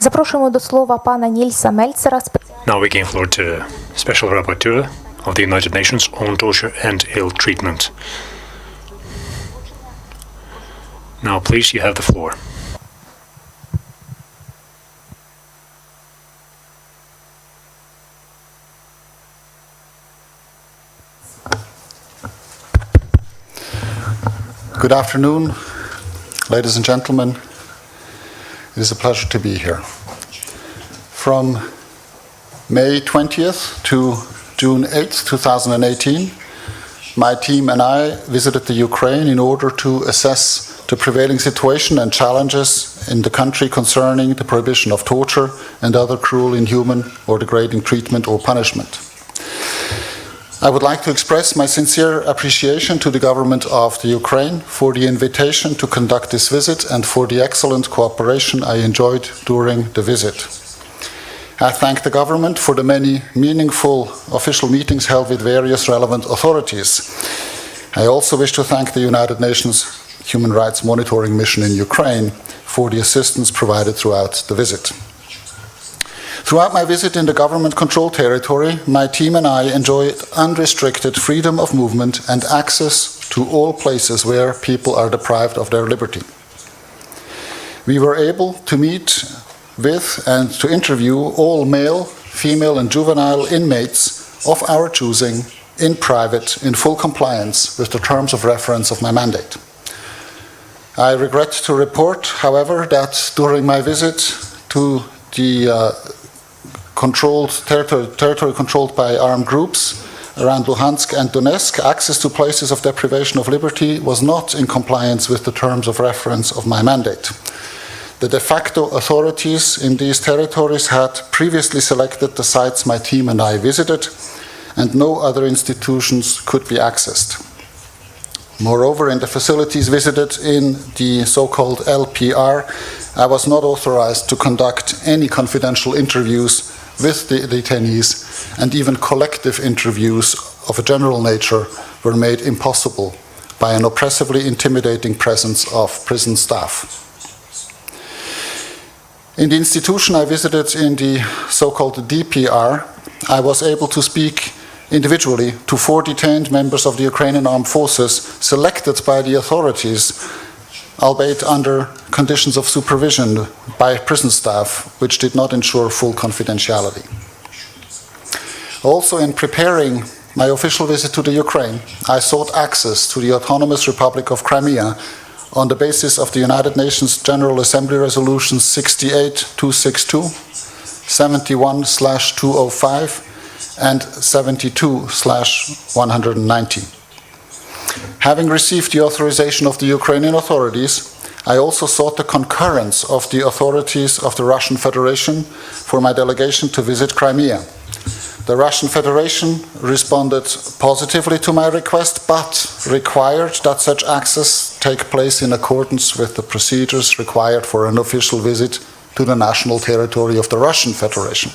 Запрошуємо до слова пана Нільса Мельцера. Now we give floor to Special Rapporteur of the United Nations on torture and ill treatment. Now, please, you have the floor. Good afternoon, ladies and gentlemen. It is a pleasure to be here. From May 20th to June 8th, 2018, my team and I visited the Ukraine in order to assess the prevailing situation and challenges in the country concerning the prohibition of torture and other cruel, inhuman, or degrading treatment or punishment. I would like to express my sincere appreciation to the government of the Ukraine for the invitation to conduct this visit and for the excellent cooperation I enjoyed during the visit. I thank the government for the many meaningful official meetings held with various relevant authorities. I also wish to thank the United Nations Human Rights Monitoring Mission in Ukraine for the assistance provided throughout the visit. Throughout my visit in the government-controlled territory, my team and I enjoyed unrestricted freedom of movement and access to all places where people are deprived of their liberty. We were able to meet with and to interview all male, female, and juvenile inmates of our choosing in private, in full compliance with the terms of reference of my mandate. I regret to report, however, that during my visit to the territory controlled by armed groups around Luhansk and Donetsk, access to places of deprivation of liberty was not in compliance with the terms of reference of my mandate. The de facto authorities in these territories had previously selected the sites my team and I visited, and no other institutions could be accessed. Moreover, in the facilities visited in the so-called LPR, I was not authorized to conduct any confidential interviews with the detainees, and even collective interviews of a general nature were made impossible by an oppressively intimidating presence of prison staff. In the institution I visited in the so-called DPR, I was able to speak individually to 4 detained members of the Ukrainian armed forces selected by the authorities, albeit under conditions of supervision by prison staff, which did not ensure full confidentiality. Also, in preparing my official visit to the Ukraine, I sought access to the Autonomous Republic of Crimea on the basis of the United Nations General Assembly Resolutions 68-262, 71/205, and 72/190. Having received the authorization of the Ukrainian authorities, I also sought the concurrence of the authorities of the Russian Federation for my delegation to visit Crimea. The Russian Federation responded positively to my request, but required that such access take place in accordance with the procedures required for an official visit to the national territory of the Russian Federation.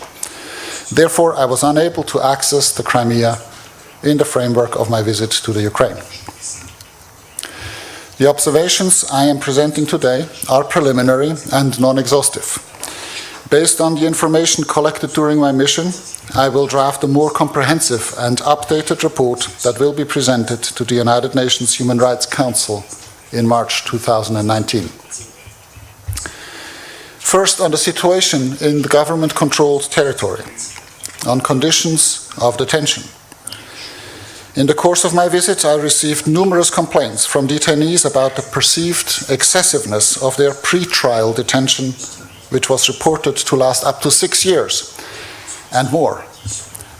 Therefore, I was unable to access the Crimea in the framework of my visit to the Ukraine. The observations I am presenting today are preliminary and non-exhaustive. Based on the information collected during my mission, I will draft a more comprehensive and updated report that will be presented to the United Nations Human Rights Council in March 2019. First, on the situation in the government-controlled territory, on conditions of detention. In the course of my visit, I received numerous complaints from detainees about the perceived excessiveness of their pre-trial detention, which was reported to last up to 6 years and more,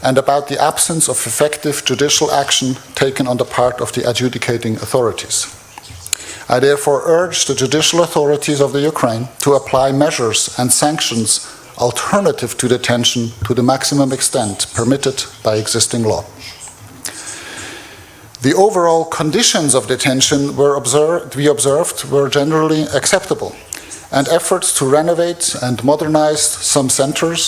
and about the absence of effective judicial action taken on the part of the adjudicating authorities. I therefore urge the judicial authorities of the Ukraine to apply measures and sanctions alternative to detention to the maximum extent permitted by existing law. The overall conditions of detention we observed were generally acceptable, and efforts to renovate and modernize some centers,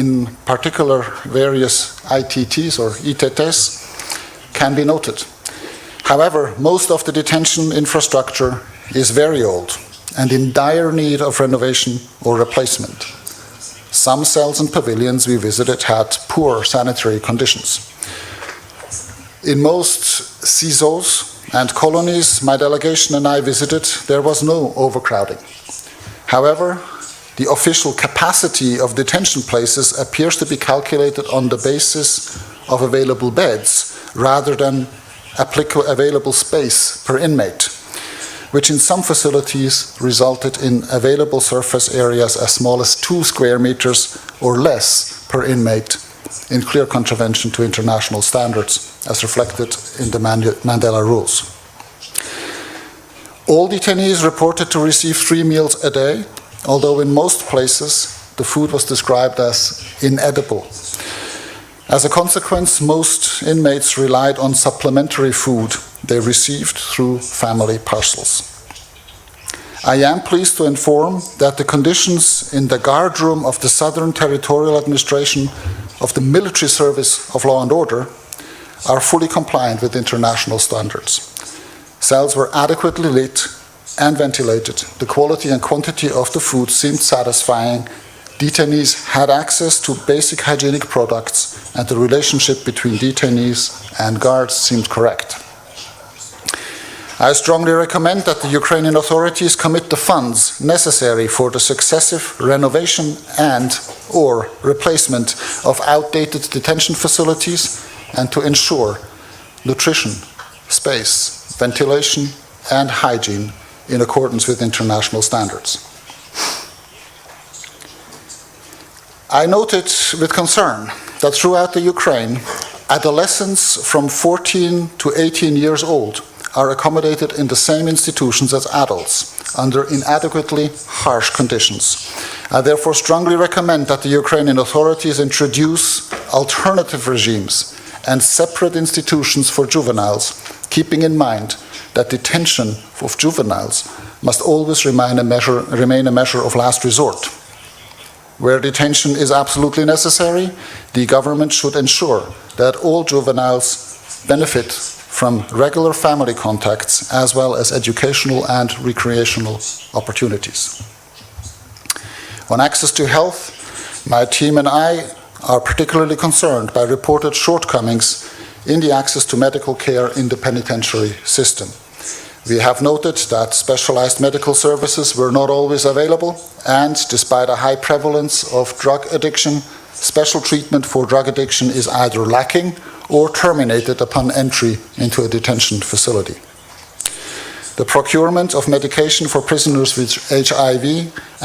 in particular various ITTs or ITTs, can be noted. However, most of the detention infrastructure is very old and in dire need of renovation or replacement. some cells and pavilions we visited had poor sanitary conditions. In most CISOs and colonies my delegation and I visited, there was no overcrowding. However, the official capacity of detention places appears to be calculated on the basis of available beds rather than available space per inmate, which in some facilities resulted in available surface areas as small as 2 square meters or less per inmate, in clear contravention to international standards as reflected in the Mandela Rules. All detainees reported to receive 3 meals a day, although in most places the food was described as inedible. As a consequence, most inmates relied on supplementary food they received through family parcels. I am pleased to inform that the conditions in the guard room of the Southern Territorial Administration of the Military Service of Law and Order are fully compliant with international standards. Cells were adequately lit and ventilated. The quality and quantity of the food seemed satisfying. Detainees had access to basic hygienic products, and the relationship between detainees and guards seemed correct. I strongly recommend that the Ukrainian authorities commit the funds necessary for the successive renovation and/or replacement of outdated detention facilities and to ensure nutrition, space, ventilation, and hygiene in accordance with international standards. I noted with concern that throughout the Ukraine, adolescents from 14 to 18 years old are accommodated in the same institutions as adults under inadequately harsh conditions. I therefore strongly recommend that the Ukrainian authorities introduce alternative regimes and separate institutions for juveniles, keeping in mind that detention of juveniles must always remain a measure of last resort. Where detention is absolutely necessary, the government should ensure that all juveniles benefit from regular family contacts as well as educational and recreational opportunities. On access to health, my team and I are particularly concerned by reported shortcomings in the access to medical care in the penitentiary system. We have noted that specialized medical services were not always available, and despite a high prevalence of drug addiction, special treatment for drug addiction is either lacking or terminated upon entry into a detention facility. The procurement of medication for prisoners with HIV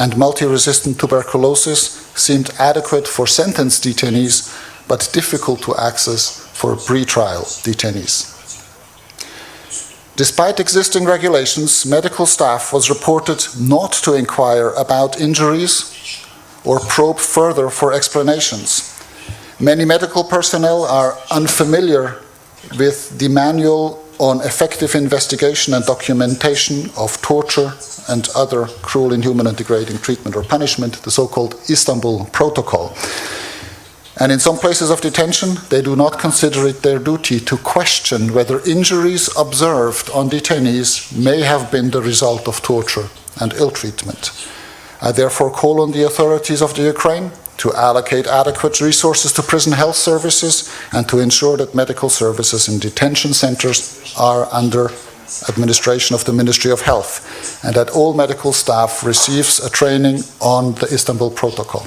and multi-resistant tuberculosis seemed adequate for sentenced detainees, but difficult to access for pre-trial detainees. Despite existing regulations, medical staff was reported not to inquire about injuries or probe further for explanations. Many medical personnel are unfamiliar with the manual on effective investigation and documentation of torture and other cruel, inhuman, and degrading treatment or punishment, the so-called Istanbul Protocol. And in some places of detention, they do not consider it their duty to question whether injuries observed on detainees may have been the result of torture and ill treatment. I therefore call on the authorities of the Ukraine to allocate adequate resources to prison health services and to ensure that medical services in detention centers are under administration of the Ministry of Health, and that all medical staff receives a training on the Istanbul Protocol.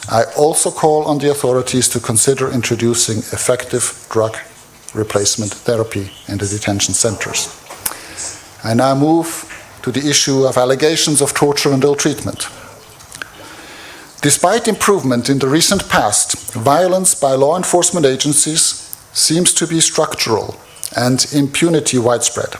I also call on the authorities to consider introducing effective drug replacement therapy in the detention centers. I now move to the issue of allegations of torture and ill treatment. Despite improvement in the recent past, violence by law enforcement agencies seems to be structural and impunity widespread.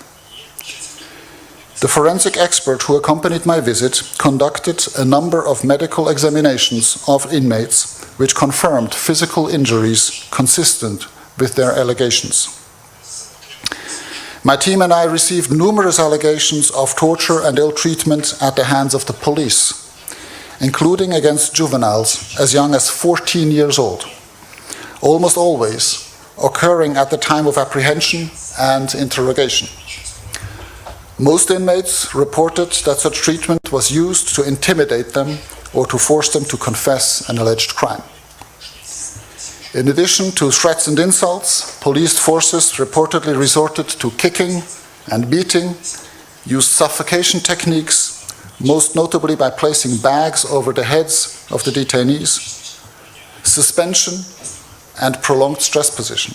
The forensic expert who accompanied my visit conducted a number of medical examinations of inmates which confirmed physical injuries consistent with their allegations. My team and I received numerous allegations of torture and ill treatment at the hands of the police, including against juveniles as young as 14 years old, almost always occurring at the time of apprehension and interrogation. Most inmates reported that such treatment was used to intimidate them or to force them to confess an alleged crime. In addition to threats and insults, police forces reportedly resorted to kicking and beating, used suffocation techniques, most notably by placing bags over the heads of the detainees, suspension, and prolonged stress position.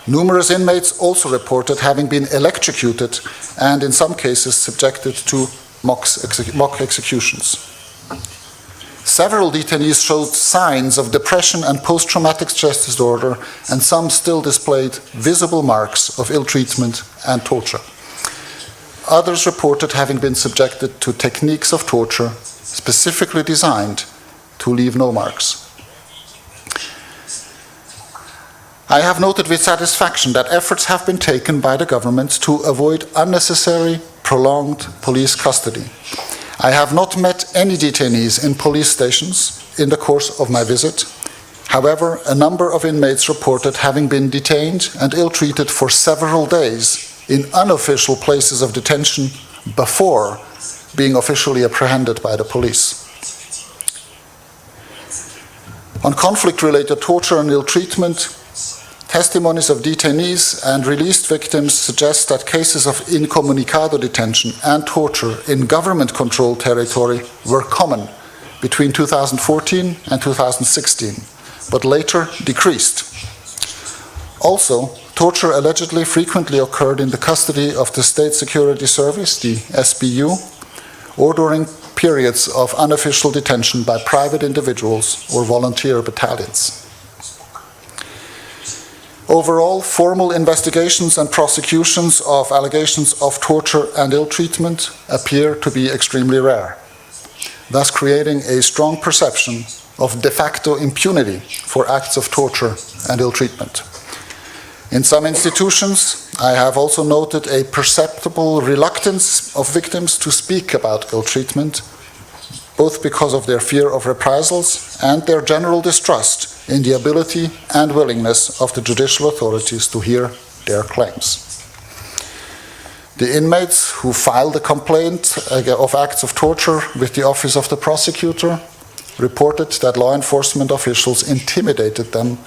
Numerous inmates also reported having been electrocuted and in some cases subjected to mock executions. Several detainees showed signs of depression and post-traumatic stress disorder, and some still displayed visible marks of ill treatment and torture. Others reported having been subjected to techniques of torture specifically designed to leave no marks. I have noted with satisfaction that efforts have been taken by the government to avoid unnecessary, prolonged police custody. I have not met any detainees in police stations in the course of my visit. However, a number of inmates reported having been detained and ill-treated for several days in unofficial places of detention before being officially apprehended by the police. On conflict-related torture and ill-treatment, testimonies of detainees and released victims suggest that cases of incommunicado detention and torture in government-controlled territory were common between 2014 and 2016, but later decreased. Also, torture allegedly frequently occurred in the custody of the State Security Service, the SBU, or during periods of unofficial detention by private individuals or volunteer battalions. Overall, formal investigations and prosecutions of allegations of torture and ill-treatment appear to be extremely rare, thus creating a strong perception of de facto impunity for acts of torture and ill-treatment. In some institutions, I have also noted a perceptible reluctance of victims to speak about ill-treatment, both because of their fear of reprisals and their general distrust in the ability and willingness of the judicial authorities to hear their claims. The inmates who filed a complaint of acts of torture with the Office of the Prosecutor reported that law enforcement officials intimidated them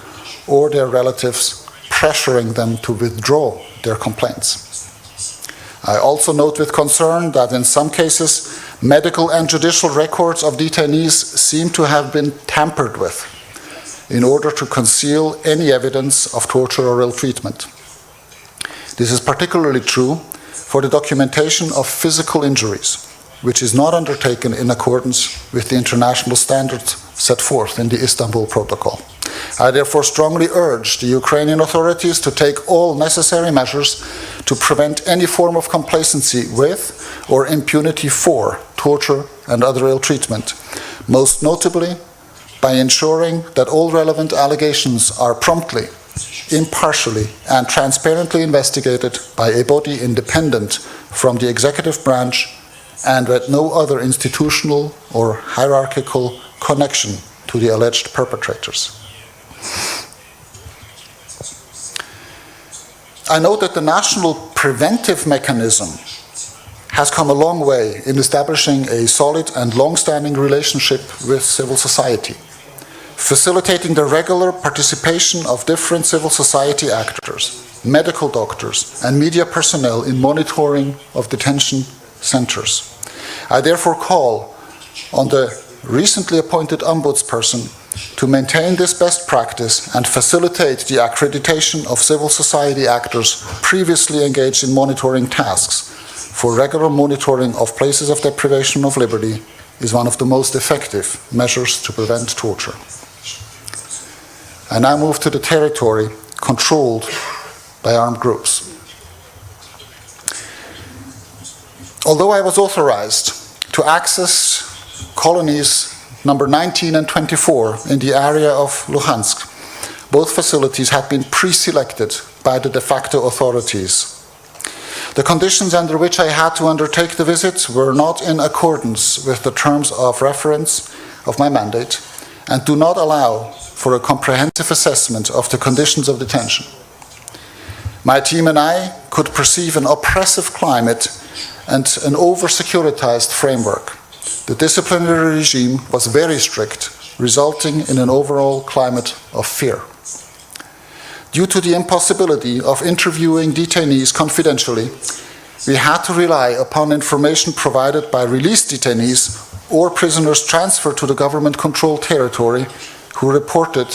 or their relatives, pressuring them to withdraw their complaints. I also note with concern that in some cases, medical and judicial records of detainees seem to have been tampered with in order to conceal any evidence of torture or ill-treatment. This is particularly true for the documentation of physical injuries, which is not undertaken in accordance with the international standards set forth in the Istanbul Protocol. I therefore strongly urge the Ukrainian authorities to take all necessary measures to prevent any form of complacency with or impunity for torture and other ill-treatment, most notably by ensuring that all relevant allegations are promptly, impartially, and transparently investigated by a body independent from the executive branch and with no other institutional or hierarchical connection to the alleged perpetrators. I note that the national preventive mechanism has come a long way in establishing a solid and long-standing relationship with civil society, facilitating the regular participation of different civil society actors, medical doctors, and media personnel in monitoring of detention centers. I therefore call on the recently appointed ombudsperson to maintain this best practice and facilitate the accreditation of civil society actors previously engaged in monitoring tasks, for regular monitoring of places of deprivation of liberty is one of the most effective measures to prevent torture. I now move to the territory controlled by armed groups. Although I was authorized to access colonies number 19 and 24 in the area of Luhansk, both facilities had been pre-selected by the de facto authorities. The conditions under which I had to undertake the visit were not in accordance with the terms of reference of my mandate and do not allow for a comprehensive assessment of the conditions of detention. My team and I could perceive an oppressive climate and an over-securitized framework, The disciplinary regime was very strict, resulting in an overall climate of fear. Due to the impossibility of interviewing detainees confidentially, we had to rely upon information provided by released detainees or prisoners transferred to the government-controlled territory who reported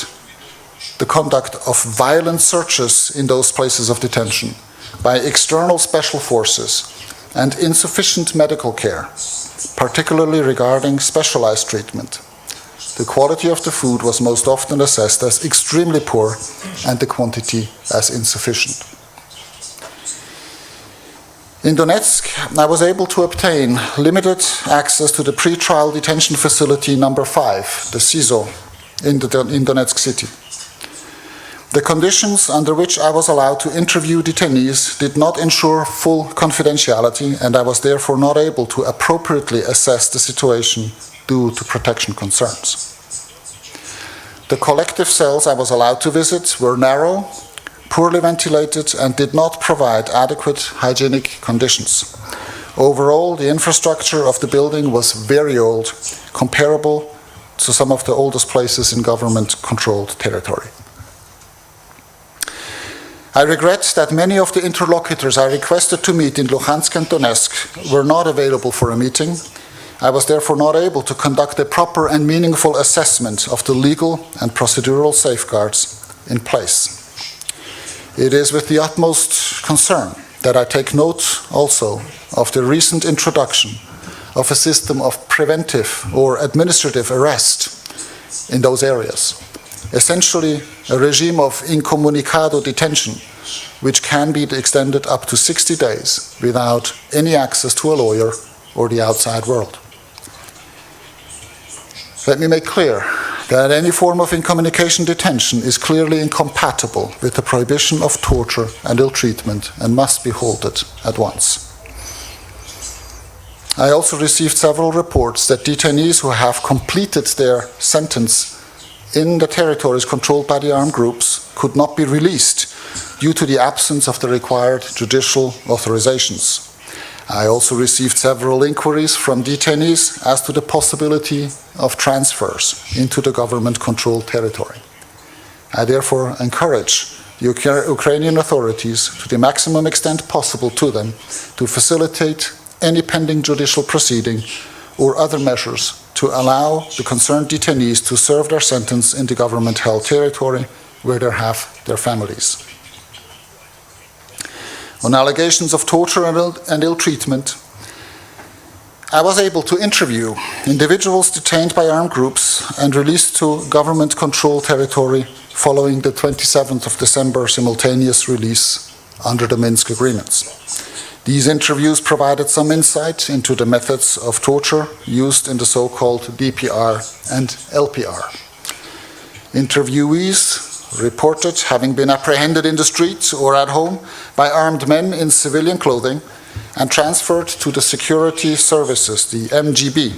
the conduct of violent searches in those places of detention by external special forces and insufficient medical care, particularly regarding specialized treatment. The quality of the food was most often assessed as extremely poor and the quantity as insufficient. In Donetsk, I was able to obtain limited access to the pre-trial detention facility number 5, the CISO, in Donetsk city. The conditions under which I was allowed to interview detainees did not ensure full confidentiality, and I was therefore not able to appropriately assess the situation due to protection concerns. The collective cells I was allowed to visit were narrow, poorly ventilated, and did not provide adequate hygienic conditions. Overall, the infrastructure of the building was very old, comparable to some of the oldest places in government-controlled territory. I regret that many of the interlocutors I requested to meet in Luhansk and Donetsk were not available for a meeting. I was therefore not able to conduct a proper and meaningful assessment of the legal and procedural safeguards in place. It is with the utmost concern that I take note also of the recent introduction of a system of preventive or administrative arrest in those areas. Essentially, a regime of incommunicado detention, which can be extended up to 60 days without any access to a lawyer or the outside world. Let me make clear that any form of incommunication detention is clearly incompatible with the prohibition of torture and ill treatment and must be halted at once. I also received several reports that detainees who have completed their sentence in the territories controlled by the armed groups could not be released due to the absence of the required judicial authorizations. I also received several inquiries from detainees as to the possibility of transfers into the government-controlled territory. I therefore encourage the Ukrainian authorities, to the maximum extent possible to them, to facilitate any pending judicial proceeding or other measures to allow the concerned detainees to serve their sentence in the government-held territory where they have their families. On allegations of torture and ill treatment, I was able to interview individuals detained by armed groups and released to government-controlled territory following the 27th of December simultaneous release under the Minsk agreements. These interviews provided some insight into the methods of torture used in the so-called DPR and LPR. Interviewees reported having been apprehended in the streets or at home by armed men in civilian clothing and transferred to the security services, the MGB,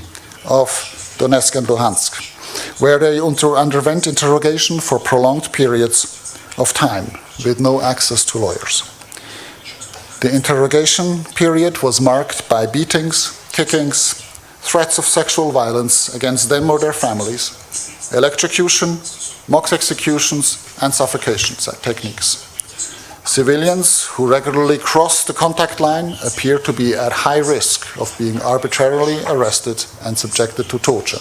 of Donetsk and Luhansk, where they underwent interrogation for prolonged periods of time with no access to lawyers. The interrogation period was marked by beatings, kickings, threats of sexual violence against them or their families, electrocution, mock executions, and suffocation techniques. Civilians who regularly cross the contact line appear to be at high risk of being arbitrarily arrested and subjected to torture.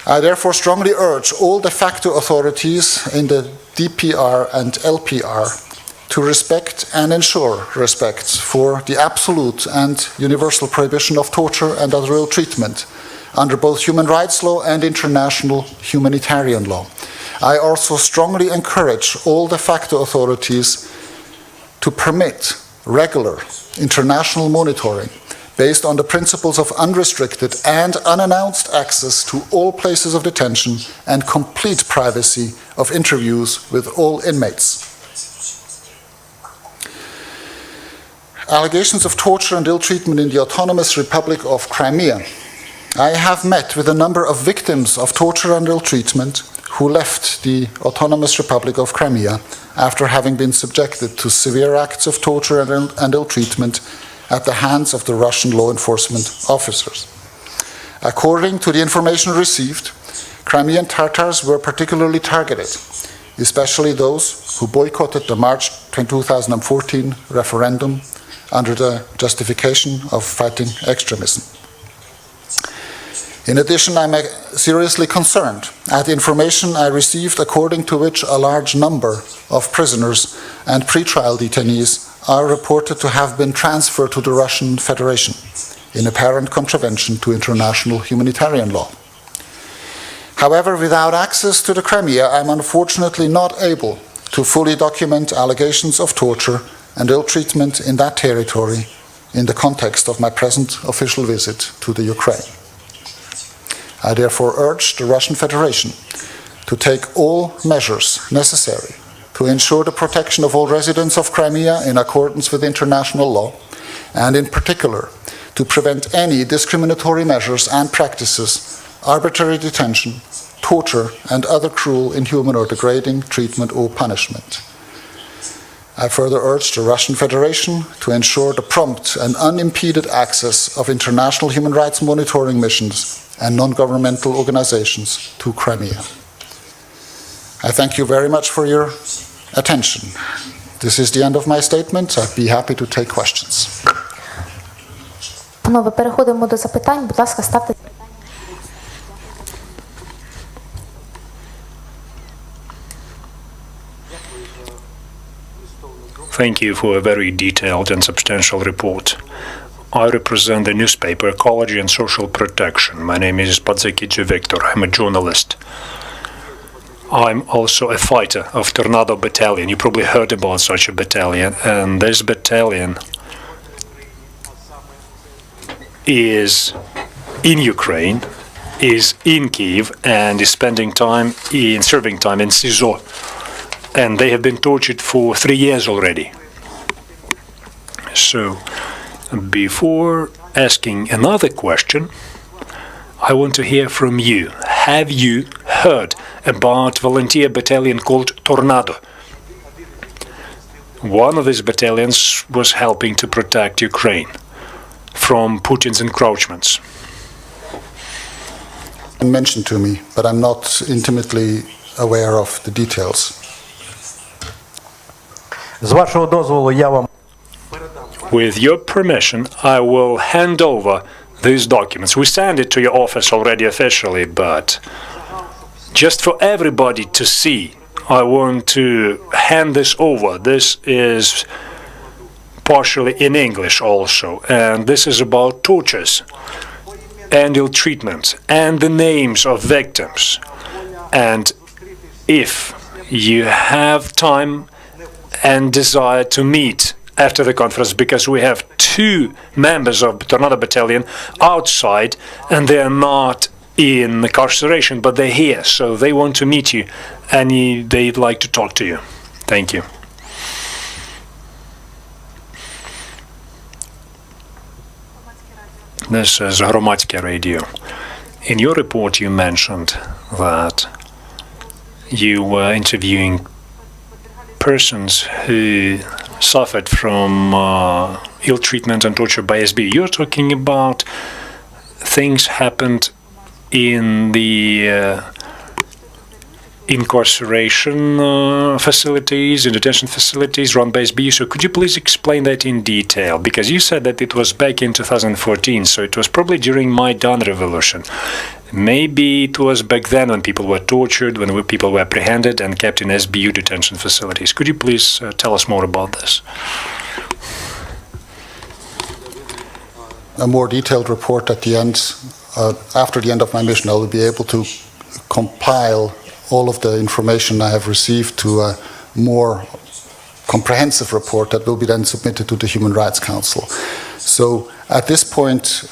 I therefore strongly urge all de facto authorities in the DPR and LPR to respect and ensure respect for the absolute and universal prohibition of torture and other ill treatment under both human rights law and international humanitarian law. I also strongly encourage all de facto authorities to permit regular international monitoring based on the principles of unrestricted and unannounced access to all places of detention and complete privacy of interviews with all inmates. Allegations of torture and ill treatment in the Autonomous Republic of Crimea. I have met with a number of victims of torture and ill treatment who left the Autonomous Republic of Crimea after having been subjected to severe acts of torture and ill treatment at the hands of the Russian law enforcement officers. According to the information received, Crimean Tatars were particularly targeted, especially those who boycotted the March 2014 referendum under the justification of fighting extremism. In addition, I'm seriously concerned at the information I received according to which a large number of prisoners and pretrial detainees are reported to have been transferred to the Russian Federation in apparent contravention to international humanitarian law. However, without access to the Crimea, I'm unfortunately not able to fully document allegations of torture and ill treatment in that territory in the context of my present official visit to the Ukraine. I therefore urge the Russian Federation to take all measures necessary to ensure the protection of all residents of Crimea in accordance with international law, and in particular to prevent any discriminatory measures and practices, arbitrary detention, torture, and other cruel, inhuman, or degrading treatment or punishment. I further urge the Russian Federation to ensure the prompt and unimpeded access of international human rights monitoring missions and non-governmental organizations to Crimea. I thank you very much for your attention. This is the end of my statement. I'd be happy to take questions. Панове, переходимо до запитань. Будь ласка, ставте. Thank you for a very detailed and substantial report. I represent the newspaper Ecology and Social Protection. My name is Padzakidze Victor. I'm a journalist. I'm also a fighter of Tornado Battalion. You probably heard about such a battalion. And this battalion is in Ukraine, is in Kiev, and is spending serving time in SIZO. And they have been tortured for 3 years already. So, before asking another question, I want to hear from you. Have you heard about volunteer battalion called Tornado? One of these battalions was helping to protect Ukraine from Putin's encroachments. Mentioned to me, but I'm not intimately aware of the details. З вашого дозволу я вам With your permission, I will hand over these documents. We sent it to your office already officially, but just for everybody to see, I want to hand this over. This is partially in English also, and this is about tortures and ill treatment and the names of victims. And if you have time and desire to meet after the conference, because we have 2 members of Tornado Battalion outside, and they're not in incarceration, but they're here, so they want to meet you, and they'd like to talk to you. Thank you. This is Громадське Radio. In your report, you mentioned that you were interviewing persons who suffered from ill treatment and torture by SB. You're talking about things happened in the incarceration facilities, in detention facilities run by SB. So could you please explain that in detail? Because you said that it was back in 2014, so it was probably during Maidan Revolution. Maybe it was back then when people were tortured, when people were apprehended and kept in SBU detention facilities. Could you please tell us more about this? A more detailed report at the end, after the end of my mission, I will be able to compile all of the information I have received to a more comprehensive report that will be then submitted to the Human Rights Council. So at this point,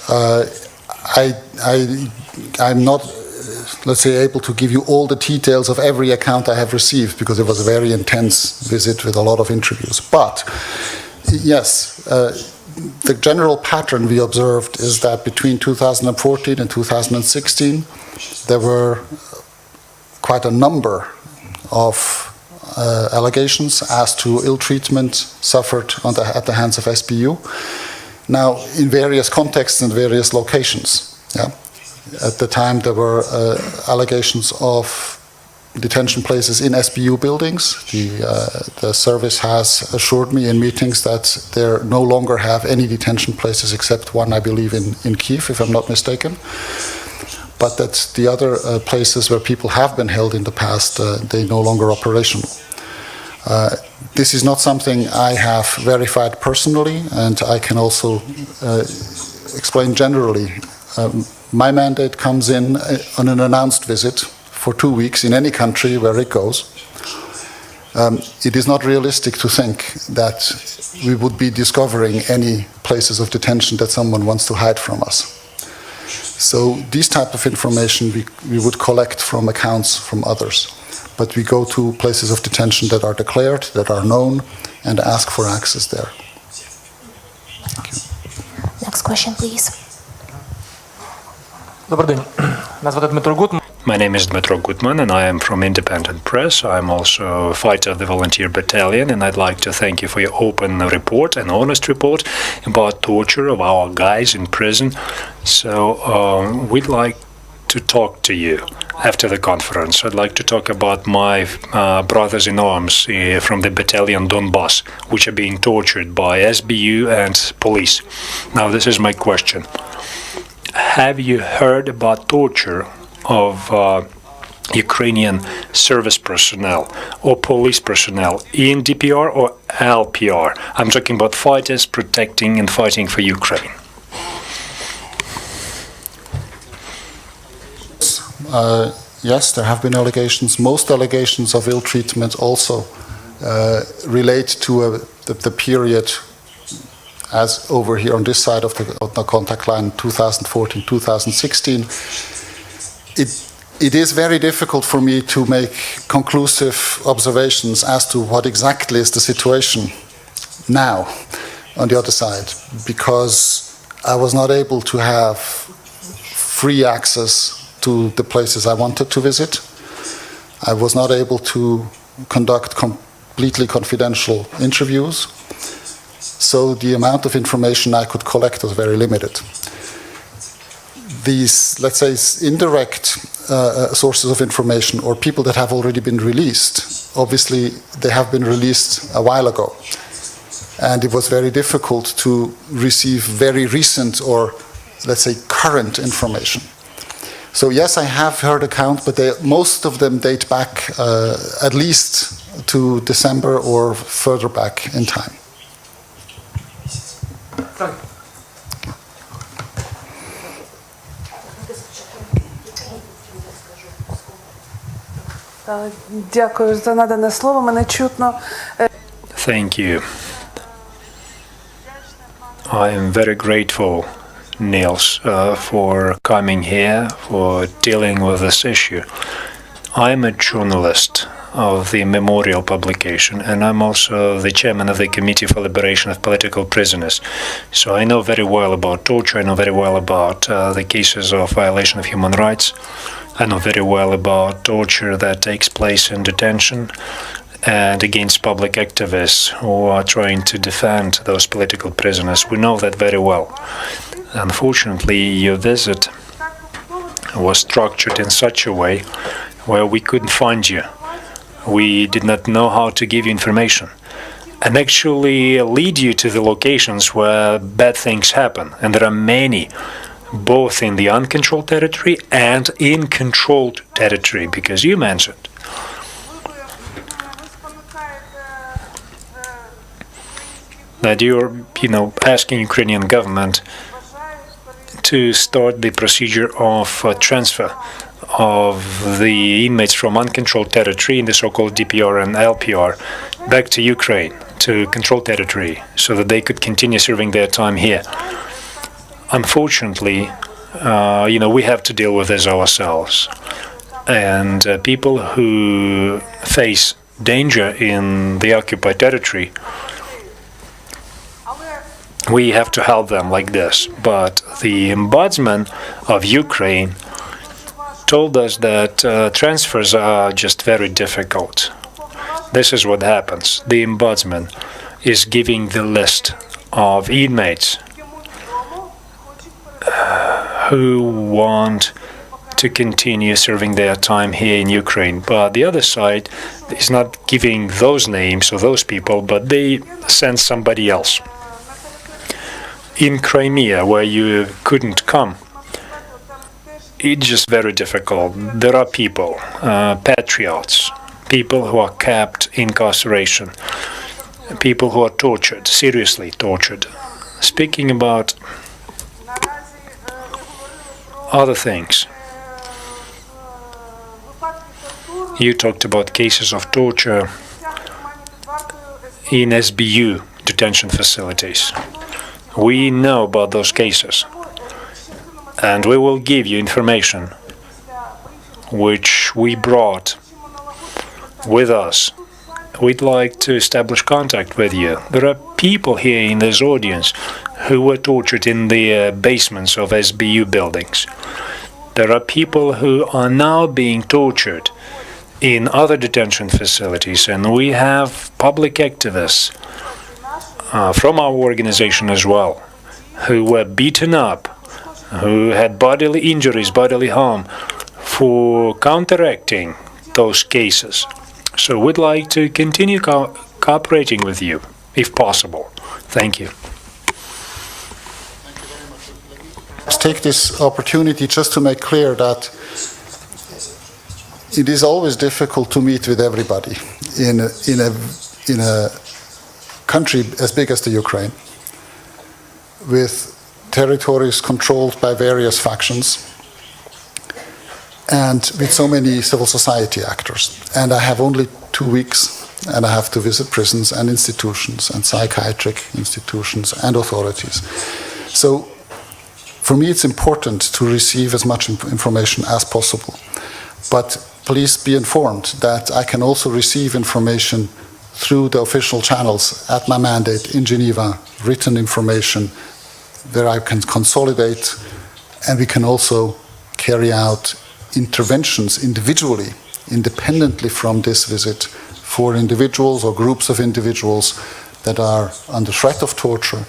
I'm not, let's say, able to give you all the details of every account I have received, because it was a very intense visit with a lot of interviews. But yes, the general pattern we observed is that between 2014 and 2016, there were quite a number of allegations as to ill treatment suffered at the hands of SBU. Now, in various contexts and various locations. Yeah? At the time, there were allegations of detention places in SBU buildings. The service has assured me in meetings that they no longer have any detention places except one, I believe, in Kiev, if I'm not mistaken. But that the other places where people have been held in the past, they no longer operational. This is not something I have verified personally, and I can also explain generally. My mandate comes in on an announced visit for 2 weeks in any country where it goes. It is not realistic to think that we would be discovering any places of detention that someone wants to hide from us. So these type of information we would collect from accounts from others. But we go to places of detention that are declared, that are known, and ask for access there. Thank you. Next question, please. Добрий день. Мене звати Дмитро Гутман. My name is Dmitro Gutman, and I am from Independent Press. I'm also a fighter of the Volunteer Battalion, and I'd like to thank you for your open report, an honest report about torture of our guys in prison. So we'd like to talk to you after the conference. I'd like to talk about my brothers in arms from the battalion Donbass, which are being tortured by SBU and police. Now, this is my question. Have you heard about torture of Ukrainian service personnel or police personnel in DPR or LPR? I'm talking about fighters protecting and fighting for Ukraine. Yes, there have been allegations. Most allegations of ill treatment also relate to the period as over here on this side of the contact line, 2014, 2016. It is very difficult for me to make conclusive observations as to what exactly is the situation now on the other side, because I was not able to have free access to the places I wanted to visit. I was not able to conduct completely confidential interviews. So the amount of information I could collect was very limited. These, let's say, indirect sources of information or people that have already been released, obviously they have been released a while ago. And it was very difficult to receive very recent or, let's say, current information. So yes, I have heard accounts, but most of them date back at least to December or further back in time. Дякую за надане слово. Мене чутно. Thank you. I am very grateful, Nils, for coming here, for dealing with this issue. I'm a journalist of the Memorial publication, and I'm also the chairman of the Committee for Liberation of Political Prisoners. So I know very well about torture, I know very well about the cases of violation of human rights. I know very well about torture that takes place in detention and against public activists who are trying to defend those political prisoners. We know that very well. Unfortunately, your visit was structured in such a way where we couldn't find you. We did not know how to give you information and actually lead you to the locations where bad things happen. And there are many, both in the uncontrolled territory and in controlled territory, because you mentioned that you're, asking Ukrainian government to start the procedure of transfer of the inmates from uncontrolled territory in the so-called DPR and LPR back to Ukraine, to controlled territory, so that they could continue serving their time here. Unfortunately, we have to deal with this ourselves. And people who face danger in the occupied territory, we have to help them like this. But the ombudsman of Ukraine told us that transfers are just very difficult. This is what happens. The ombudsman is giving the list of inmates who want to continue serving their time here in Ukraine. But the other side is not giving those names or those people, but they send somebody else. In Crimea, where you couldn't come, it's just very difficult. There are people, patriots, people who are kept in incarceration, people who are tortured, seriously tortured. Speaking about other things, you talked about cases of torture in SBU detention facilities. We know about those cases, and we will give you information which we brought with us. We'd like to establish contact with you. There are people here in this audience who were tortured in the basements of SBU buildings. There are people who are now being tortured in other detention facilities, and we have public activists from our organization as well, who were beaten up, who had bodily injuries, bodily harm, for counteracting those cases. So we'd like to continue cooperating with you, if possible. Thank you. Let's take this opportunity just to make clear that it is always difficult to meet with everybody in a country as big as the Ukraine, with territories controlled by various factions and with so many civil society actors. And I have only 2 weeks, and I have to visit prisons and institutions and psychiatric institutions and authorities. So for me it's important to receive as much information as possible. But please be informed that I can also receive information through the official channels at my mandate in Geneva, written information where I can consolidate, and we can also carry out interventions individually, independently from this visit, for individuals or groups of individuals that are under threat of torture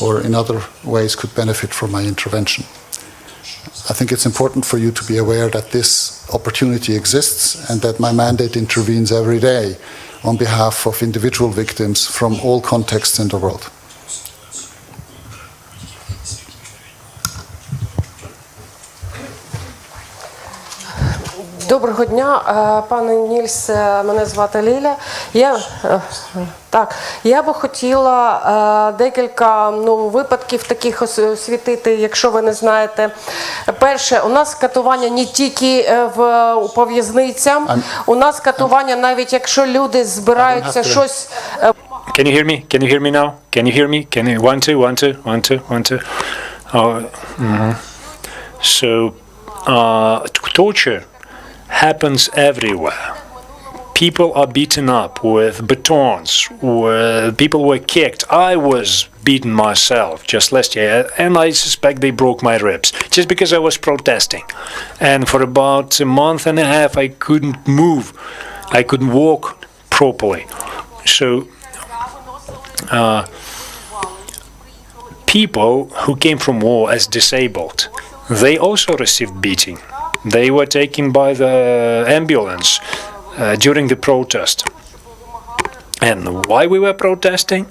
or in other ways could benefit from my intervention. I think it's important for you to be aware that this opportunity exists and that my mandate intervenes every day on behalf of individual victims from all contexts in the world. Доброго дня, пане Нільс, мене звати Ліля. Я би хотіла декілька випадків таких освітити, якщо ви не знаєте. Перше, у нас катування не тільки по в'язницям, у нас катування навіть якщо люди збираються щось... Can you hear me? Can you hear me now? Can you hear me? Can you... 1, 2, 1, 2, 1, 2, 1, 2. So, torture happens everywhere. People are beaten up with batons, people were kicked. I was beaten myself just last year, and I suspect they broke my ribs just because I was protesting. And for about a month and a half I couldn't move, I couldn't walk properly. So people who came from war as disabled, they also received beating. They were taken by the ambulance during the protest. And why we were protesting?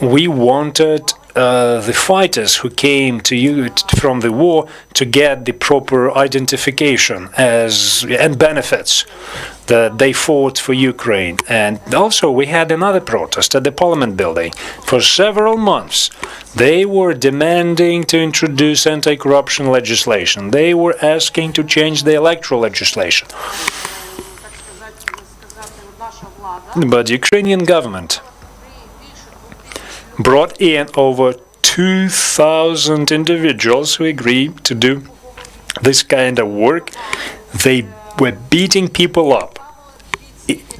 We wanted the fighters who came from the war to get the proper identification and benefits that they fought for Ukraine. And also we had another protest at the Parliament building. For several months they were demanding to introduce anti-corruption legislation. They were asking to change the electoral legislation. But the Ukrainian government brought in over 2,000 individuals who agreed to do this kind of work. They were beating people up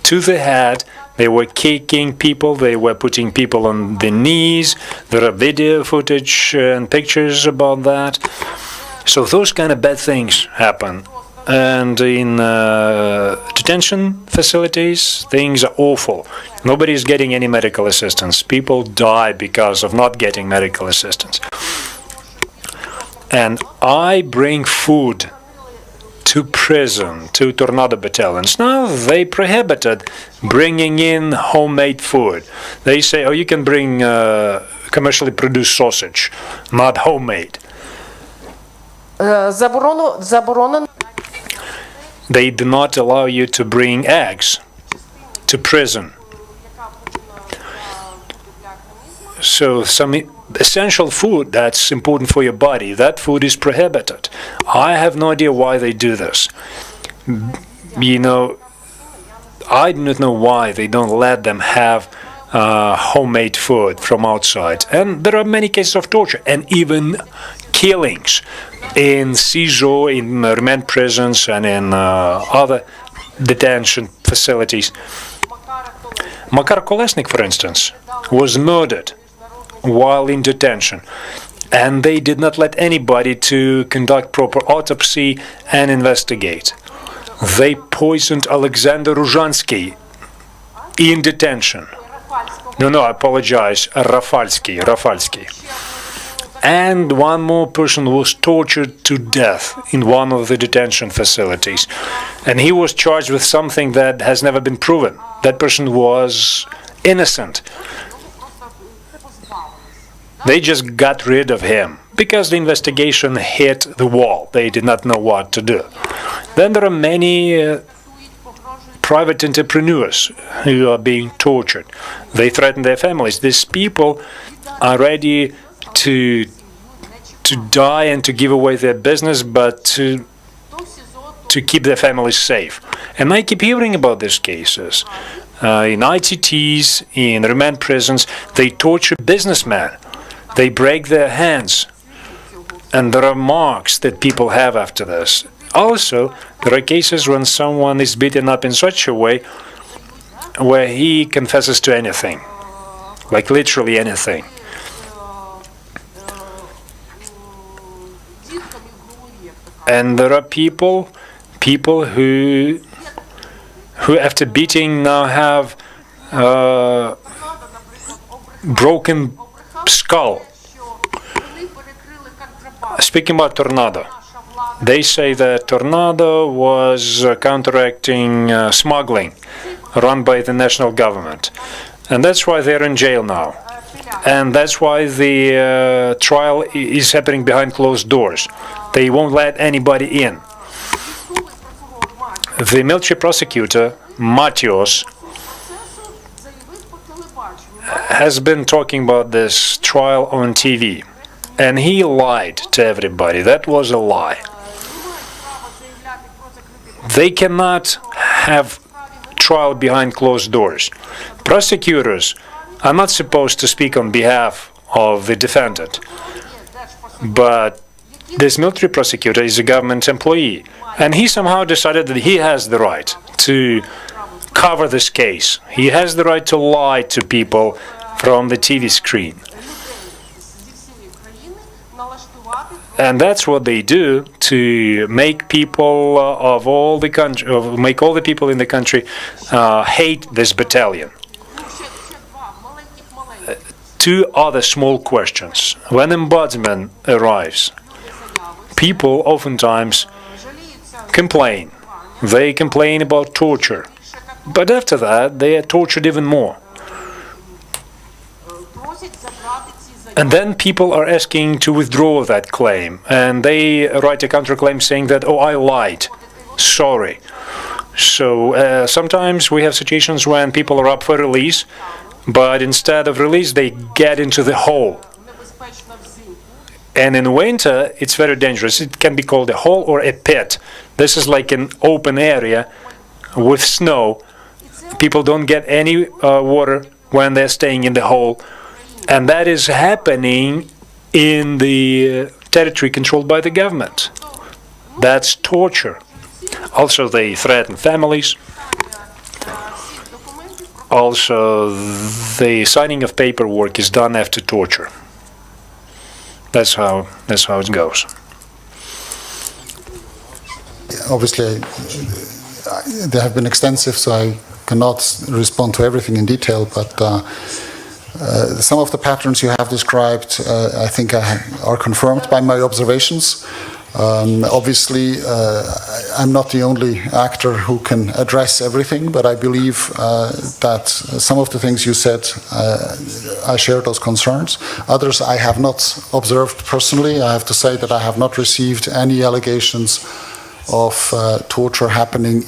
to the head. They were kicking people. They were putting people on their knees. There are video footage and pictures about that. So those kind of bad things happen. And in detention facilities, things are awful. Nobody is getting any medical assistance. People die because of not getting medical assistance. and I bring food to prison, to Tornado battalions. Now they prohibited bringing in homemade food. They say, oh, you can bring commercially produced sausage, not homemade. Заборонено. They do not allow you to bring eggs to prison. So some essential food that's important for your body, that food is prohibited. I have no idea why they do this. You know, I do not know why they don't let them have homemade food from outside. And there are many cases of torture and even killings in CISO, in remand prisons, and in other detention facilities. Makar Kolesnik, for instance, was murdered while in detention, and they did not let anybody to conduct proper autopsy and investigate. They poisoned Alexander Ruzhansky in detention. No, I apologize, Rafalsky. And one more person was tortured to death in one of the detention facilities. And he was charged with something that has never been proven. That person was innocent. They just got rid of him because the investigation hit the wall. They did not know what to do. Then there are many private entrepreneurs who are being tortured. They threaten their families. These people are ready to die and to give away their business, but to keep their families safe. And I keep hearing about these cases. In ITTs, in remand prisons, they torture businessmen. They break their hands. And there are marks that people have after this. Also, there are cases when someone is beaten up in such a way where he confesses to anything, like literally anything. And there are people who after beating now have broken skull. Speaking about Tornado, they say that Tornado was counteracting smuggling run by the national government. And that's why they're in jail now. And that's why the trial is happening behind closed doors. They won't let anybody in. The military prosecutor, Matios, has been talking about this trial on TV. And he lied to everybody. That was a lie. They cannot have trial behind closed doors. Prosecutors are not supposed to speak on behalf of the defendant. But this military prosecutor is a government employee. And he somehow decided that he has the right to cover this case. He has the right to lie to people from the TV screen. And that's what they do to make people of all the country, make all the people in the country hate this battalion. Two other small questions. When ombudsman arrives, people oftentimes complain. They complain about torture. But after that, they are tortured even more. And then people are asking to withdraw that claim. And they write a counterclaim saying that, oh, I lied. Sorry. So sometimes we have situations when people are up for release, but instead of release, they get into the hole. And in winter, it's very dangerous. It can be called a hole or a pit. This is like an open area with snow. People don't get any water when they're staying in the hole. And that is happening in the territory controlled by the government. That's torture. Also, they threaten families. Also, the signing of paperwork is done after torture. That's how it goes. Obviously, they have been extensive, so I cannot respond to everything in detail, but Some of the patterns you have described, I think, are confirmed by my observations. Obviously, I'm not the only actor who can address everything, but I believe that some of the things you said, I share those concerns. Others I have not observed personally. I have to say that I have not received any allegations of torture happening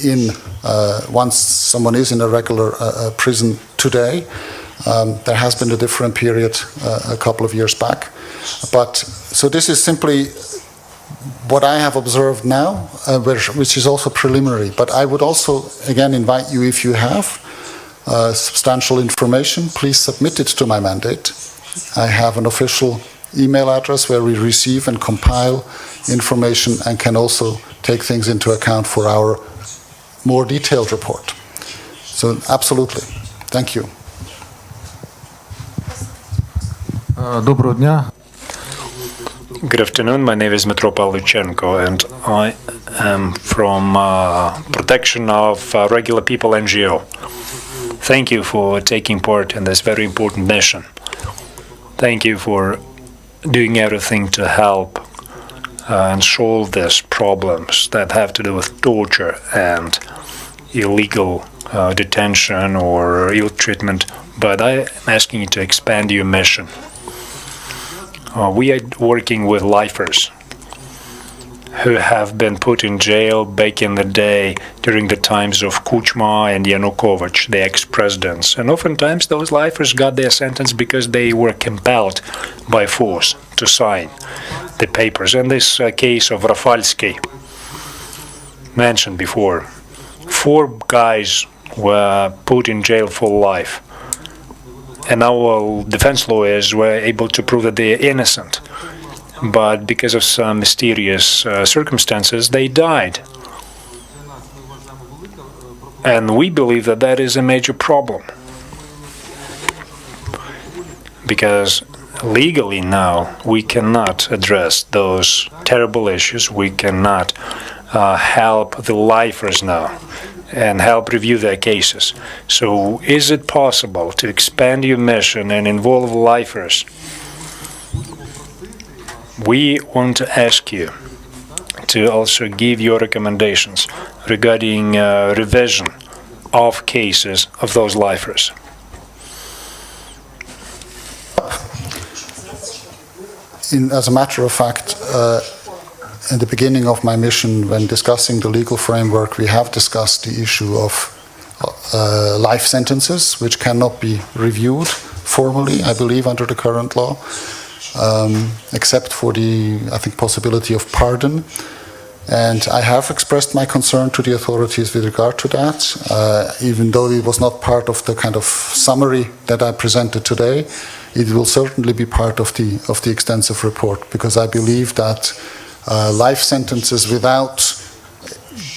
once someone is in a regular prison today. There has been a different period a couple of years back. So this is simply what I have observed now, which is also preliminary. But I would also, again, invite you, if you have substantial information, please submit it to my mandate. I have an official email address where we receive and compile information and can also take things into account for our more detailed report. So, absolutely. Thank you. Доброго дня. Good afternoon. My name is Dmitro Pavlychenko, and I am from Protection of Regular People NGO. Thank you for taking part in this very important mission. Thank you for doing everything to help and solve these problems that have to do with torture and illegal detention or ill treatment. But I am asking you to expand your mission. We are working with lifers who have been put in jail back in the day during the times of Kuchma and Yanukovych, the ex-presidents. And oftentimes those lifers got their sentence because they were compelled by force to sign the papers. In this case of Rafalsky, mentioned before, 4 guys were put in jail for life. And our defense lawyers were able to prove that they are innocent. But because of some mysterious circumstances, they died. And we believe that that is a major problem. Because legally now, we cannot address those terrible issues. We cannot help the lifers now and help review their cases. So is it possible to expand your mission and involve lifers? We want to ask you to also give your recommendations regarding revision of cases of those lifers. As a matter of fact, in the beginning of my mission, when discussing the legal framework, we have discussed the issue of life sentences, which cannot be reviewed formally, I believe, under the current law, except for the, I think, possibility of pardon. And I have expressed my concern to the authorities with regard to that, even though it was not part of the kind of summary that I presented today. It will certainly be part of the extensive report, because I believe that life sentences without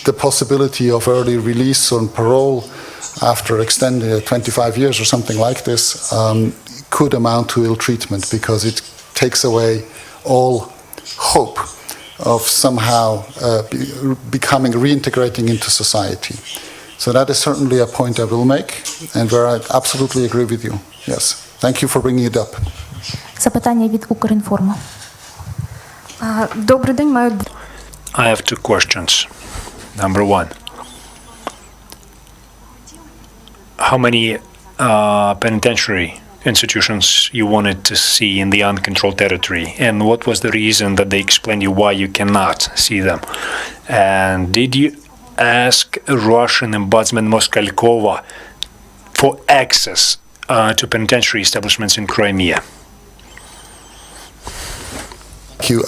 the possibility of early release on parole after extended 25 years or something like this could amount to ill treatment, because it takes away all hope of somehow reintegrating into society. So that is certainly a point I will make, and where I absolutely agree with you. Yes. Thank you for bringing it up. Запитання від Укрінформу. Добрий день, маю. I have 2 questions. Number 1. How many penitentiary institutions you wanted to see in the uncontrolled territory, and what was the reason that they explained you why you cannot see them? And did you ask Russian Ombudsman Moskalkova for access to penitentiary establishments in Crimea? Thank you.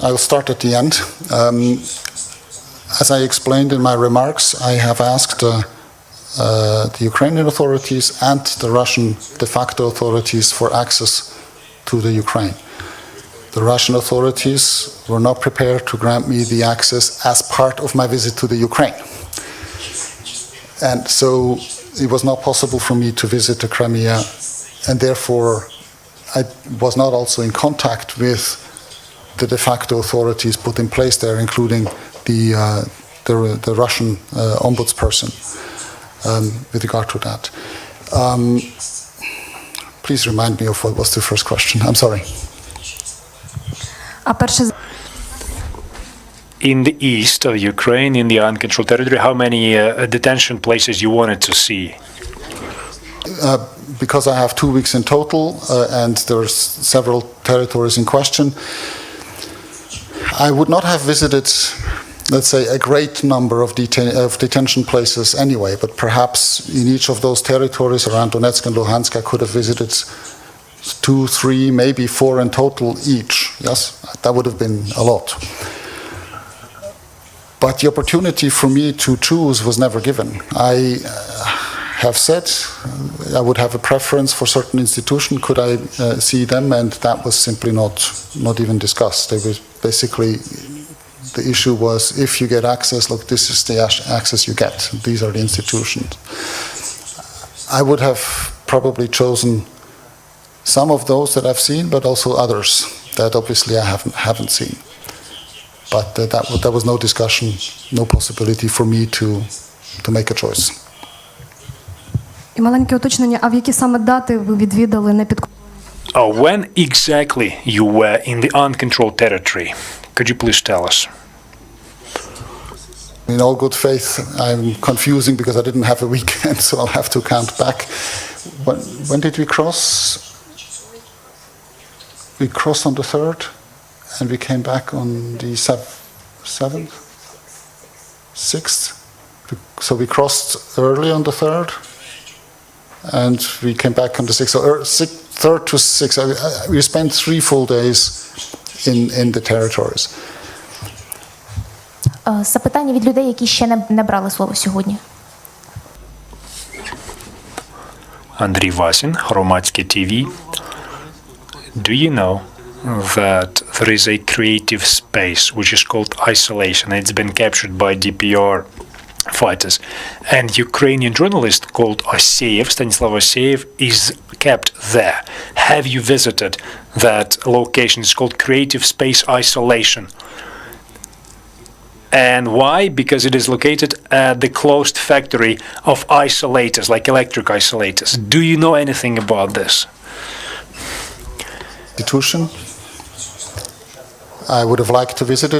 I'll start at the end. As I explained in my remarks, I have asked the Ukrainian authorities and the Russian de facto authorities for access to the Ukraine. The Russian authorities were not prepared to grant me the access as part of my visit to the Ukraine. And so it was not possible for me to visit the Crimea, and therefore I was not also in contact with the de facto authorities put in place there, including the Russian ombudsperson with regard to that. Please remind me of what was the first question. I'm sorry. А перше In the east of Ukraine, in the uncontrolled territory, how many detention places you wanted to see? Because I have 2 weeks in total, and there's several territories in question, I would not have visited, let's say, a great number of detention places anyway, but perhaps in each of those territories around Donetsk and Luhansk, I could have visited 2, 3, maybe 4 in total each. Yes, that would have been a lot. But the opportunity for me to choose was never given. I have said I would have a preference for certain institutions. Could I see them? And that was simply not even discussed. It was basically, the issue was, if you get access, look, this is the access you get. These are the institutions. I would have probably chosen some of those that I've seen, but also others that obviously I haven't seen. But there was no discussion, no possibility for me to make a choice. І маленьке уточнення, а в які саме дати ви відвідали непідконтрольні? When exactly you were in the uncontrolled territory? Could you please tell us? In all good faith, I'm confusing because I didn't have a weekend, so I'll have to count back. When did we cross? We crossed on the 3rd, and we came back on the 7th? 6th? So we crossed early on the 3rd, and we came back on the 6th. So 3rd to 6th, we spent 3 full days in the territories. запитання від людей, які ще не брали слово сьогодні. Андрій Васін, Громадське TV. Do you know that there is a creative space which is called isolation? It's been captured by DPR fighters. And Ukrainian journalist called Oseyev, Stanislav Oseyev, is kept there. Have you visited that location? It's called Creative Space Isolation. And why? Because it is located at the closed factory of isolators, like electric isolators. Do you know anything about this? Institution. I would have liked to visit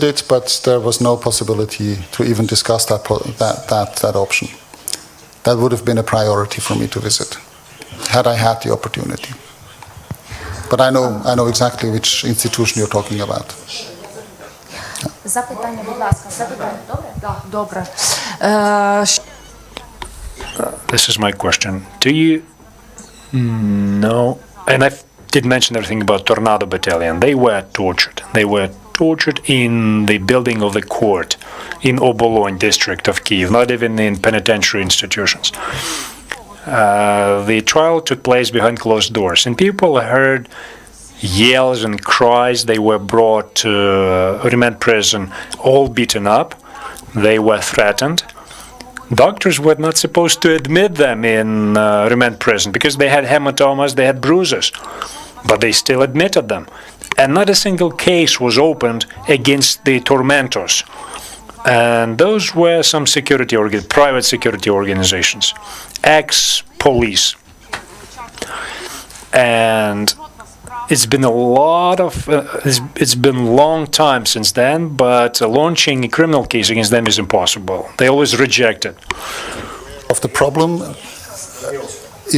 it, but there was no possibility to even discuss that option. That would have been a priority for me to visit, had I had the opportunity. But I know exactly which institution you're talking about. Запитання, будь ласка, запитання, добре? Так, добре. This is my question. Do you know, and I did mention everything about Tornado Battalion. They were tortured. They were tortured in the building of the court in Obolon district of Kyiv, not even in penitentiary institutions. The trial took place behind closed doors, and people heard yells and cries. They were brought to remand prison, all beaten up. They were threatened. Doctors were not supposed to admit them in remand prison because they had hematomas, they had bruises, but they still admitted them. And not a single case was opened against the tormentors. And those were some private security organizations, ex-police. And it's been a lot of, it's been a long time since then, but launching a criminal case against them is impossible. They always reject it. Of the problem,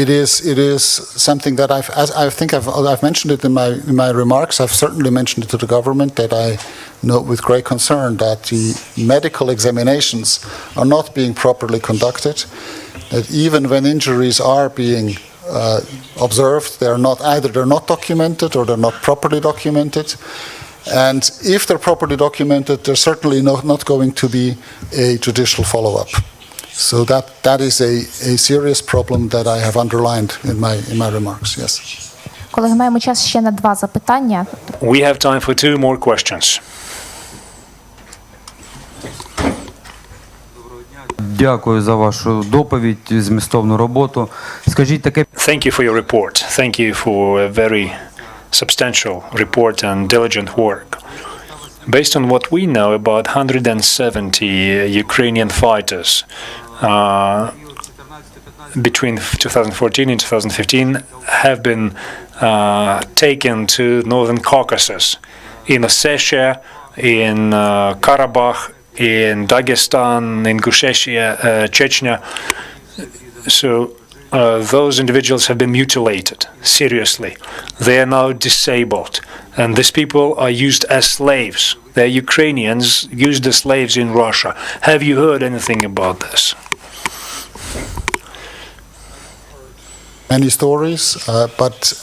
it is something that I think I've mentioned it in my remarks. I've certainly mentioned it to the government, that I note with great concern that the medical examinations are not being properly conducted, that even when injuries are being observed, they're not documented or they're not properly documented. And if they're properly documented, there's certainly not going to be a judicial follow-up. So that is a serious problem that I have underlined in my remarks. Yes. Колеги, маємо час ще на 2 запитання. We have time for 2 more questions. Дякую за вашу доповідь, змістовну роботу. Скажіть таке. Thank you for your report. Thank you for a very substantial report and diligent work. Based on what we know, about 170 Ukrainian fighters between 2014 and 2015 have been taken to Northern Caucasus, in Ossetia, in Karabakh, in Dagestan, in Ingushetia, Chechnya. So those individuals have been mutilated seriously. They are now disabled, and these people are used as slaves. They're Ukrainians used as slaves in Russia. Have you heard anything about this? Many stories, but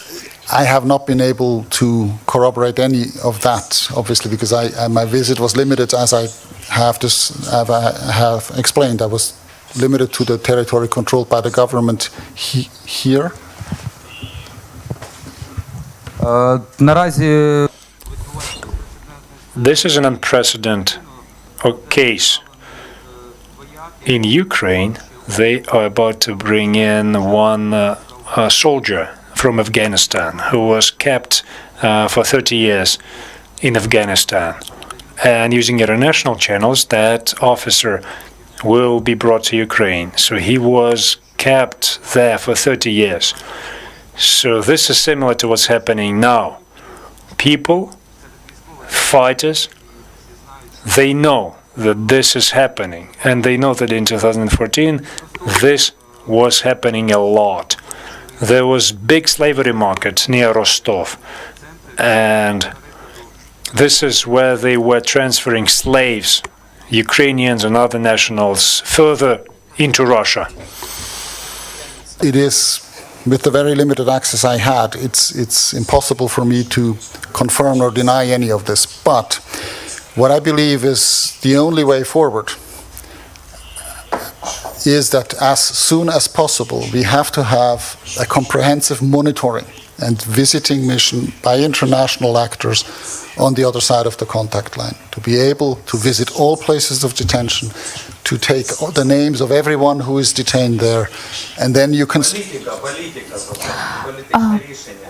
I have not been able to corroborate any of that, obviously, because my visit was limited, as I have explained. I was limited to the territory controlled by the government here. Наразі This is an unprecedented case. In Ukraine, they are about to bring in one soldier from Afghanistan who was kept for 30 years in Afghanistan. And using international channels, that officer will be brought to Ukraine. So he was kept there for 30 years. So this is similar to what's happening now. People, fighters, they know that this is happening, and they know that in 2014 this was happening a lot. There was big slavery market near Rostov, and this is where they were transferring slaves, Ukrainians and other nationals, further into Russia. It is, with the very limited access I had, it's impossible for me to confirm or deny any of this. But what I believe is the only way forward is that as soon as possible we have to have a comprehensive monitoring and visiting mission by international actors on the other side of the contact line, to be able to visit all places of detention, to take the names of everyone who is detained there, and then you can...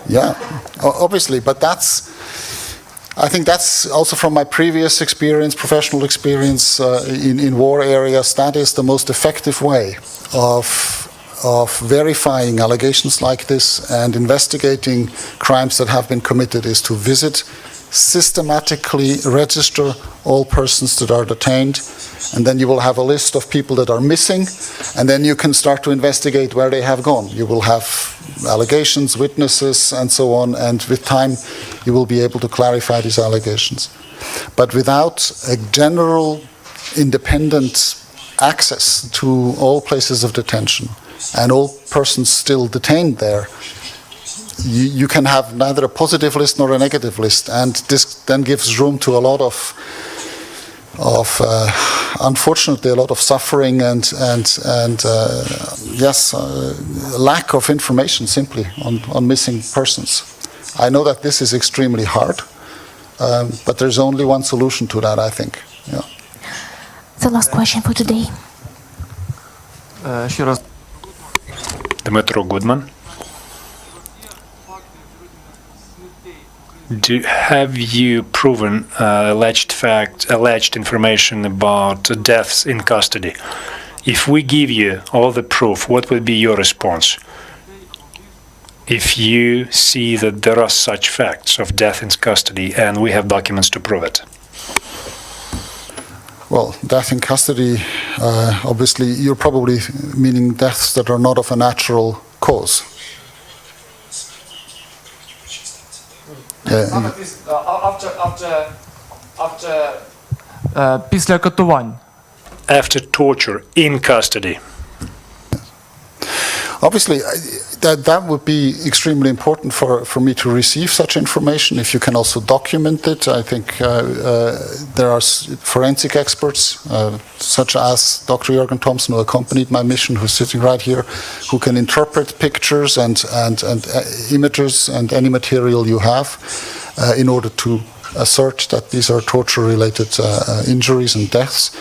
Yeah, obviously, but I think that's also from my previous experience, professional experience in war areas, that is the most effective way of verifying allegations like this and investigating crimes that have been committed, is to visit, systematically register all persons that are detained, and then you will have a list of people that are missing, and then you can start to investigate where they have gone. You will have allegations, witnesses, and so on, and with time you will be able to clarify these allegations. But without a general independent access to all places of detention and all persons still detained there, you can have neither a positive list nor a negative list, and this then gives room to a lot of unfortunately a lot of suffering and lack of information simply on missing persons. I know that this is extremely hard, but there's only one solution to that, I think. Yeah. The last question for today. ще раз Dmytro Goodman. Have you proven alleged information about deaths in custody? If we give you all the proof, what would be your response? If you see that there are such facts of death in custody and we have documents to prove it. Well, death in custody, obviously you're probably meaning deaths that are not of a natural cause. після катувань. After torture in custody. Obviously, that would be extremely important for me to receive such information. If you can also document it, I think there are forensic experts, such as Dr. Jürgen Thompson, who accompanied my mission, who's sitting right here, who can interpret pictures and images and any material you have in order to assert that these are torture-related injuries and deaths.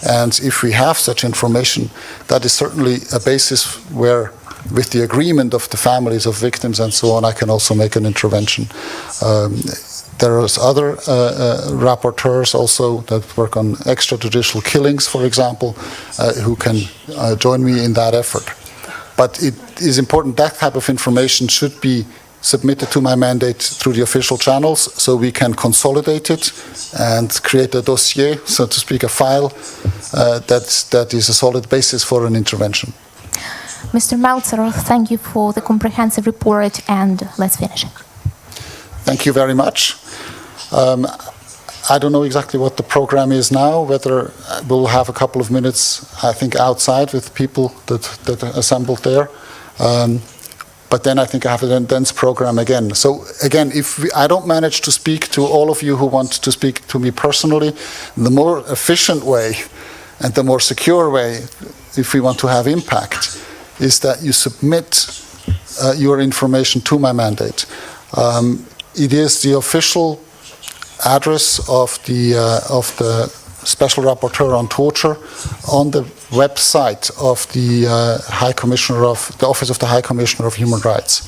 And if we have such information, that is certainly a basis where, with the agreement of the families of victims and so on, I can also make an intervention. There are other rapporteurs also that work on extrajudicial killings, for example, who can join me in that effort. But it is important that type of information should be submitted to my mandate through the official channels so we can consolidate it and create a dossier, so to speak, a file that is a solid basis for an intervention. Mr. Meltzer, thank you for the comprehensive report, and let's finish it. Thank you very much. I don't know exactly what the program is now, whether we'll have a couple of minutes, I think, outside with people that are assembled there. But then I think I have a dense program again. So again, I don't manage to speak to all of you who want to speak to me personally, the more efficient way and the more secure way, if we want to have impact, is that you submit your information to my mandate. It is the official address of the Special Rapporteur on Torture on the website of the the Office of the High Commissioner of Human Rights.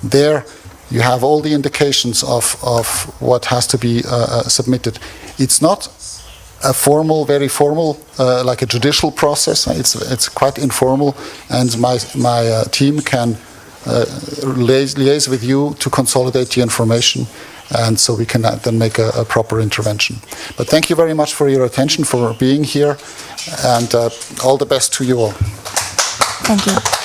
There you have all the indications of what has to be submitted. It's not a formal, very formal, like a judicial process. It's quite informal, and my team can liaise with you to consolidate the information, and so we can then make a proper intervention. But thank you very much for your attention, for being here, and all the best to you all. Thank you.